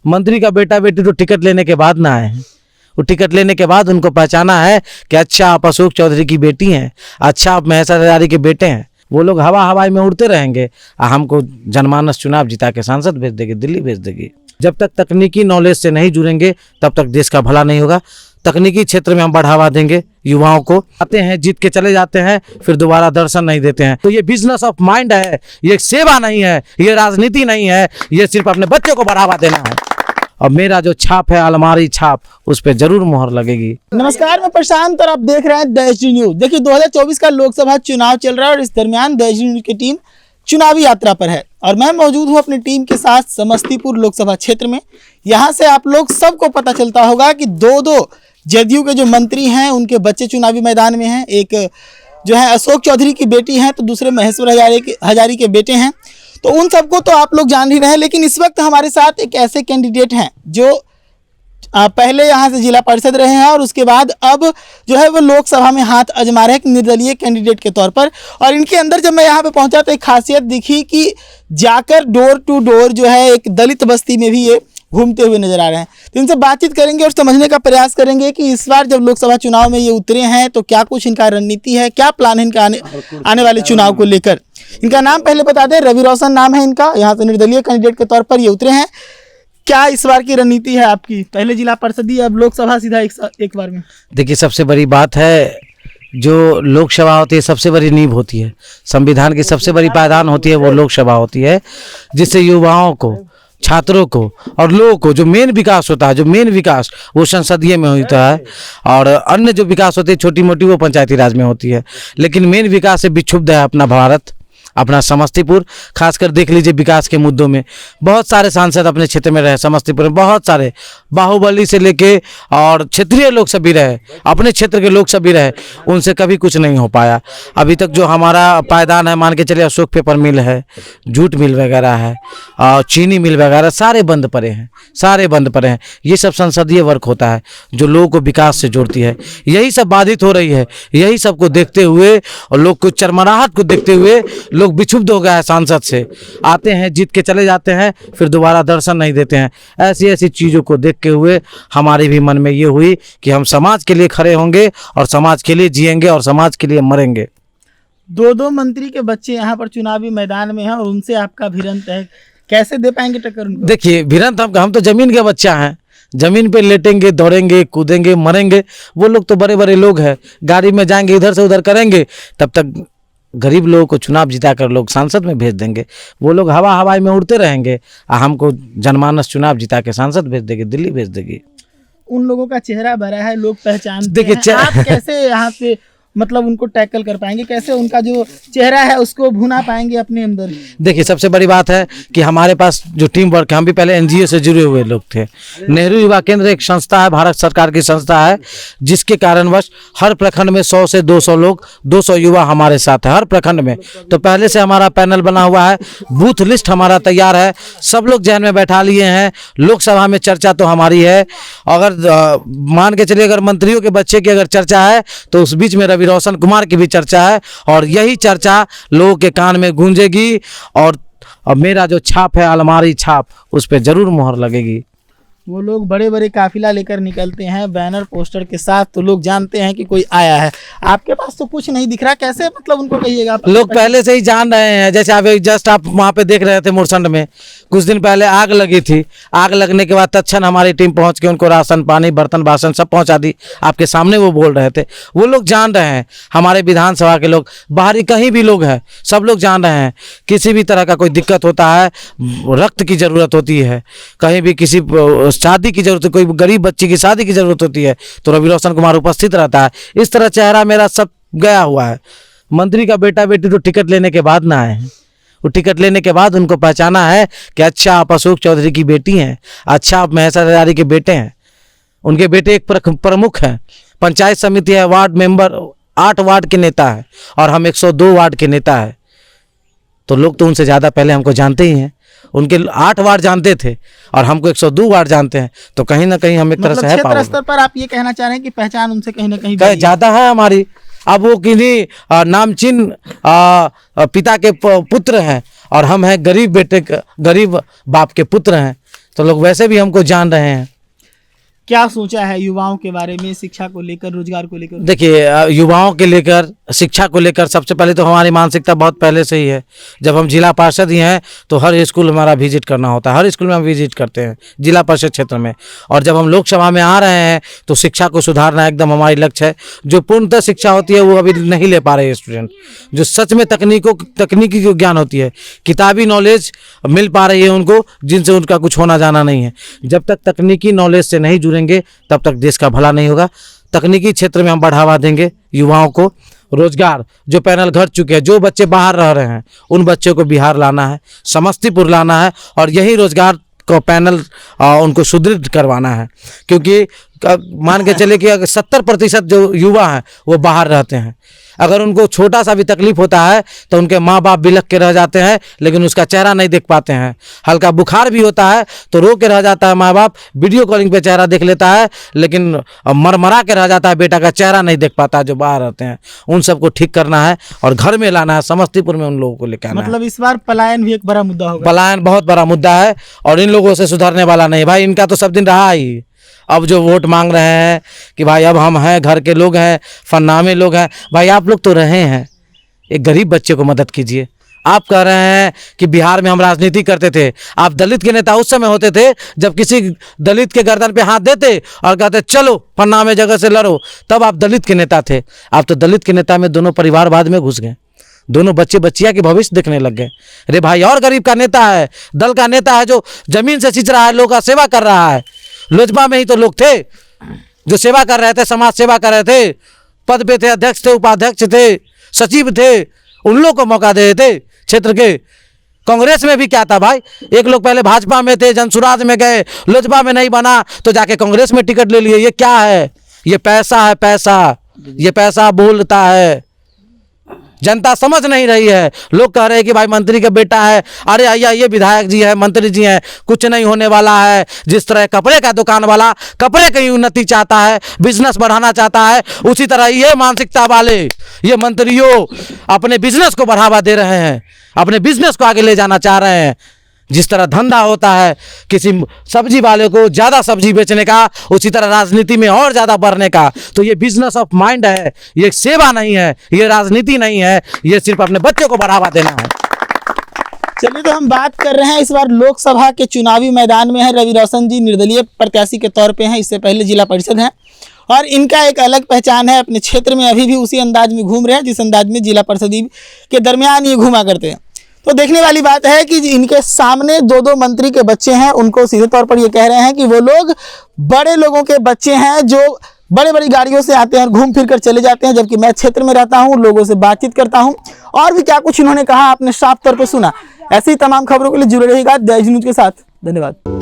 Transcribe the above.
मंत्री का बेटा बेटी तो टिकट लेने के बाद ना आए हैं। वो टिकट लेने के बाद उनको पहचाना है कि अच्छा आप अशोक चौधरी की बेटी हैं, अच्छा आप महेश हजारी के बेटे हैं। वो लोग हवाई में उड़ते रहेंगे, हमको जनमानस चुनाव जिता के सांसद भेज देगी, दिल्ली भेज देगी। जब तक तकनीकी नॉलेज से नहीं जुड़ेंगे तब तक देश का भला नहीं होगा। तकनीकी क्षेत्र में हम बढ़ावा देंगे युवाओं को। आते हैं, जीत के चले जाते हैं, फिर दोबारा दर्शन नहीं देते हैं। तो ये बिजनेस ऑफ माइंड है, ये सेवा नहीं है, ये राजनीति नहीं है, ये सिर्फ अपने बच्चों को बढ़ावा देना है। और मेरा जो छाप है, अलमारी छाप, उस पर जरूर मोहर लगेगी। नमस्कार, मैं प्रशांत और आप देख रहे हैं देश न्यूज। देखिए 2024 का लोकसभा चुनाव चल रहा है और इस दरमियान देश न्यूज की टीम चुनावी यात्रा पर है और मैं मौजूद हूं अपनी टीम के साथ समस्तीपुर लोकसभा क्षेत्र में। यहां से आप लोग सबको पता चलता होगा कि दो जदयू के जो मंत्री हैं उनके बच्चे चुनावी मैदान में हैं। एक जो है अशोक चौधरी की बेटी हैं तो दूसरे महेश्वर हजारी के बेटे हैं। तो उन सबको तो आप लोग जान ही रहे हैं, लेकिन इस वक्त हमारे साथ एक ऐसे कैंडिडेट हैं जो पहले यहाँ से जिला परिषद रहे हैं और उसके बाद अब जो है वो लोकसभा में हाथ आजमा रहे हैं निर्दलीय कैंडिडेट के तौर पर। और इनके अंदर जब मैं यहाँ पे पहुँचा तो एक खासियत दिखी कि जाकर डोर टू डोर जो है एक दलित बस्ती में भी ये घूमते हुए नजर आ रहे हैं। तो इनसे बातचीत करेंगे और समझने का प्रयास करेंगे कि इस बार जब लोकसभा चुनाव में ये उतरे हैं तो क्या कुछ इनका रणनीति है, क्या प्लान है इनका आने वाले चुनाव को लेकर। इनका नाम पहले बता दें, रवि रोशन नाम है इनका, यहाँ से निर्दलीय कैंडिडेट के तौर पर ये उतरे हैं। क्या इस बार की रणनीति है आपकी? पहले जिला परिषद, अब लोकसभा सीधा एक बार में। देखिए, सबसे बड़ी बात है, जो लोकसभा होती है सबसे बड़ी नींव होती है, संविधान की सबसे बड़ी पायदान होती है, वो लोकसभा होती है, जिससे युवाओं को, छात्रों को और लोगों को जो मेन विकास होता है, जो मेन विकास वो संसदीय में होता है और अन्य जो विकास होती है छोटी मोटी वो पंचायती राज में होती है। लेकिन मेन विकास से विक्षुब्ध है अपना भारत, अपना समस्तीपुर। खासकर देख लीजिए विकास के मुद्दों में बहुत सारे सांसद अपने क्षेत्र में रहे, समस्तीपुर में बहुत सारे, बाहुबली से लेके और क्षेत्रीय लोग सभी रहे, अपने क्षेत्र के लोग सभी रहे, उनसे कभी कुछ नहीं हो पाया। अभी तक जो हमारा पायदान है, मान के चलिए अशोक पेपर मिल है, जूट मिल वगैरह है और चीनी मिल वगैरह सारे बंद पड़े हैं, सारे बंद पड़े हैं। ये सब संसदीय वर्क होता है जो लोगों को विकास से जोड़ती है। यही सब बाधित हो रही है, यही सबको देखते हुए और लोग को चरमराहट को देखते हुए लोग विक्षुब्ध हो गया है सांसद से। आते हैं, जीत के चले जाते हैं, फिर दोबारा दर्शन नहीं देते हैं। ऐसी ऐसी चीज़ों को देखते हुए हमारे भी मन में ये हुई कि हम समाज के लिए खड़े होंगे और समाज के लिए जिएंगे और समाज के लिए मरेंगे। दो मंत्री के बच्चे यहाँ पर चुनावी मैदान में हैं और उनसे आपका भिड़ंत है, कैसे दे पाएंगे टक्कर उनको? देखिए, भिड़ंत हम तो जमीन के बच्चा हैं, जमीन पे लेटेंगे, दौड़ेंगे, कूदेंगे, मरेंगे। वो लोग तो बड़े बड़े लोग हैं, गाड़ी में जाएंगे, इधर से उधर करेंगे, तब तक गरीब लोगों को चुनाव जिताकर लोग सांसद में भेज देंगे। वो लोग हवाई में उड़ते रहेंगे, हमको जनमानस चुनाव जिता के सांसद भेज देगी, दिल्ली भेज देगी। उन लोगों का चेहरा भरा है, लोग पहचानते हैं। आप कैसे यहाँ पे मतलब उनको टैकल कर पाएंगे, कैसे उनका जो चेहरा है उसको भुना पाएंगे अपने अंदर? देखिए, सबसे बड़ी बात है कि हमारे पास जो टीम वर्क है, हम भी पहले एनजीओ से जुड़े हुए लोग थे। नेहरू युवा केंद्र एक संस्था है, भारत सरकार की संस्था है, जिसके कारणवश हर प्रखंड में 100 से 200 लोग, 200 युवा हमारे साथ है हर प्रखंड में। तो पहले से हमारा पैनल बना हुआ है, बूथ लिस्ट हमारा तैयार है, सब लोग जहन में बैठा लिए हैं। लोकसभा में चर्चा तो हमारी है, अगर मान के चलिए अगर मंत्रियों के बच्चे की अगर चर्चा है तो उस बीच में रवि रोशन कुमार की भी चर्चा है और यही चर्चा लोगों के कान में गूंजेगी और मेरा जो छाप है, अलमारी छाप, उस पर जरूर मोहर लगेगी। वो लोग बड़े बड़े काफिला लेकर निकलते हैं बैनर पोस्टर के साथ, तो लोग जानते हैं कि कोई आया है। आपके पास तो कुछ नहीं दिख रहा, कैसे मतलब उनको कहिएगा? लोग पहले से ही जान रहे हैं। जैसे अभी जस्ट आप वहाँ पे देख रहे थे मुरसंड में कुछ दिन पहले आग लगी थी, आग लगने के बाद तत्क्षण हमारी टीम पहुँच के उनको राशन पानी बर्तन बासन सब पहुँचा दी। आपके सामने वो बोल रहे थे, वो लोग जान रहे हैं। हमारे विधानसभा के लोग, बाहरी कहीं भी लोग हैं, सब लोग जान रहे हैं। किसी भी तरह का कोई दिक्कत होता है, रक्त की ज़रूरत होती है, कहीं भी किसी शादी की जरूरत, कोई गरीब बच्ची की शादी की जरूरत होती है तो रवि रोशन कुमार उपस्थित रहता है। इस तरह चेहरा मेरा सब गया हुआ है। मंत्री का बेटा बेटी तो टिकट लेने के बाद ना आए हैं, वो टिकट लेने के बाद उनको पहचाना है कि अच्छा आप अशोक चौधरी की बेटी हैं, अच्छा आप महेश हजारी के बेटे हैं। उनके बेटे एक प्रमुख हैं, पंचायत समिति है, वार्ड मेंबर, 8 वार्ड के नेता है और हम 102 वार्ड के नेता है। तो लोग तो उनसे ज़्यादा पहले हमको जानते ही हैं। उनके 8 वार्ड जानते थे और हमको 102 वार्ड जानते हैं, तो कहीं ना कहीं हम एक तरह से है क्षेत्र स्तर पर आप ये कहना चाह रहे हैं कि पहचान उनसे कहीं ना कहीं ज़्यादा है हमारी। अब वो किन्हीं नामचीन पिता के पुत्र हैं और हम हैं गरीब बेटे, गरीब बाप के पुत्र हैं। तो लोग वैसे भी हमको जान रहे हैं। क्या सोचा है युवाओं के बारे में, शिक्षा को लेकर, रोजगार को लेकर? देखिए युवाओं के लेकर, शिक्षा को लेकर सबसे पहले तो हमारी मानसिकता बहुत पहले से ही है। जब हम जिला पार्षद ही हैं तो हर स्कूल हमारा विजिट करना होता है, हर स्कूल में हम विजिट करते हैं जिला परिषद क्षेत्र में। और जब हम लोकसभा में आ रहे हैं तो शिक्षा को सुधारना एकदम हमारी लक्ष्य है। जो पूर्णतः शिक्षा होती है वो अभी नहीं ले पा रहे स्टूडेंट, जो सच में तकनीकी जो ज्ञान होती है, किताबी नॉलेज मिल पा रही है उनको, जिनसे उनका कुछ होना जाना नहीं है। जब तक तकनीकी नॉलेज से नहीं जुड़ेंगे तब तक देश का भला नहीं होगा। तकनीकी क्षेत्र में हम बढ़ावा देंगे युवाओं को। रोजगार जो पैनल घट चुके हैं, जो बच्चे बाहर रह रहे हैं उन बच्चों को बिहार लाना है, समस्तीपुर लाना है और यही रोजगार को पैनल उनको सुदृढ़ करवाना है। क्योंकि मान के चले कि 70% जो युवा हैं वो बाहर रहते हैं। अगर उनको छोटा सा भी तकलीफ होता है तो उनके माँ बाप बिलख के रह जाते हैं, लेकिन उसका चेहरा नहीं देख पाते हैं। हल्का बुखार भी होता है तो रो के रह जाता है माँ बाप, वीडियो कॉलिंग पे चेहरा देख लेता है, लेकिन मरमरा के रह जाता है, बेटा का चेहरा नहीं देख पाता है जो बाहर रहते हैं। उन सबको ठीक करना है और घर में लाना है, समस्तीपुर में उन लोगों को लेकर आना है। मतलब इस बार पलायन भी एक बड़ा मुद्दा होगा। पलायन बहुत बड़ा मुद्दा है और इन लोगों से सुधरने वाला नहीं भाई। इनका तो सब दिन रहा ही। अब जो वोट मांग रहे हैं कि भाई अब हम हैं, घर के लोग हैं, फन्नामे लोग हैं, भाई आप लोग तो रहे हैं, एक गरीब बच्चे को मदद कीजिए। आप कह रहे हैं कि बिहार में हम राजनीति करते थे। आप दलित के नेता उस समय होते थे जब किसी दलित के गर्दन पे हाथ देते और कहते चलो फन्नामे जगह से लड़ो, तब आप दलित के नेता थे। आप तो दलित के नेता में दोनों परिवार बाद में घुस गए, दोनों बच्चे बच्चियाँ के भविष्य देखने लग गए। अरे भाई और गरीब का नेता है, दल का नेता है जो जमीन से सिंच रहा है, लोगों का सेवा कर रहा है। लोजपा में ही तो लोग थे जो सेवा कर रहे थे, समाज सेवा कर रहे थे, पद पे थे, अध्यक्ष थे, उपाध्यक्ष थे, सचिव थे, उन लोग को मौका दे थे क्षेत्र के। कांग्रेस में भी क्या था भाई, एक लोग पहले भाजपा में थे, जनसुराज में गए, लोजपा में नहीं बना तो जाके कांग्रेस में टिकट ले लिए। ये क्या है? ये पैसा है, पैसा, ये पैसा बोलता है। जनता समझ नहीं रही है। लोग कह रहे हैं कि भाई मंत्री का बेटा है, अरे ये विधायक जी है, मंत्री जी हैं, कुछ नहीं होने वाला है। जिस तरह कपड़े का दुकान वाला कपड़े की उन्नति चाहता है, बिजनेस बढ़ाना चाहता है, उसी तरह ये मानसिकता वाले ये मंत्रियों अपने बिजनेस को बढ़ावा दे रहे हैं, अपने बिजनेस को आगे ले जाना चाह रहे हैं। जिस तरह धंधा होता है किसी सब्जी वाले को ज़्यादा सब्जी बेचने का, उसी तरह राजनीति में और ज़्यादा बढ़ने का। तो ये बिजनेस ऑफ माइंड है, ये सेवा नहीं है, ये राजनीति नहीं है, ये सिर्फ अपने बच्चों को बढ़ावा देना है। चलिए तो हम बात कर रहे हैं इस बार लोकसभा के चुनावी मैदान में है। रवि रोशन जी निर्दलीय प्रत्याशी के तौर पे हैं, इससे पहले जिला परिषद हैं और इनका एक अलग पहचान है। अपने क्षेत्र में अभी भी उसी अंदाज में घूम रहे हैं जिस अंदाज में जिला परिषद के दरमियान ये घूमा करते हैं। तो देखने वाली बात है कि इनके सामने दो मंत्री के बच्चे हैं, उनको सीधे तौर पर ये कह रहे हैं कि वो लोग बड़े लोगों के बच्चे हैं जो बड़ी बड़ी गाड़ियों से आते हैं और घूम फिर कर चले जाते हैं, जबकि मैं क्षेत्र में रहता हूं, लोगों से बातचीत करता हूं। और भी क्या कुछ इन्होंने कहा आपने साफ तौर पर सुना। ऐसी तमाम खबरों के लिए जुड़े रहिएगा देश न्यूज के साथ। धन्यवाद।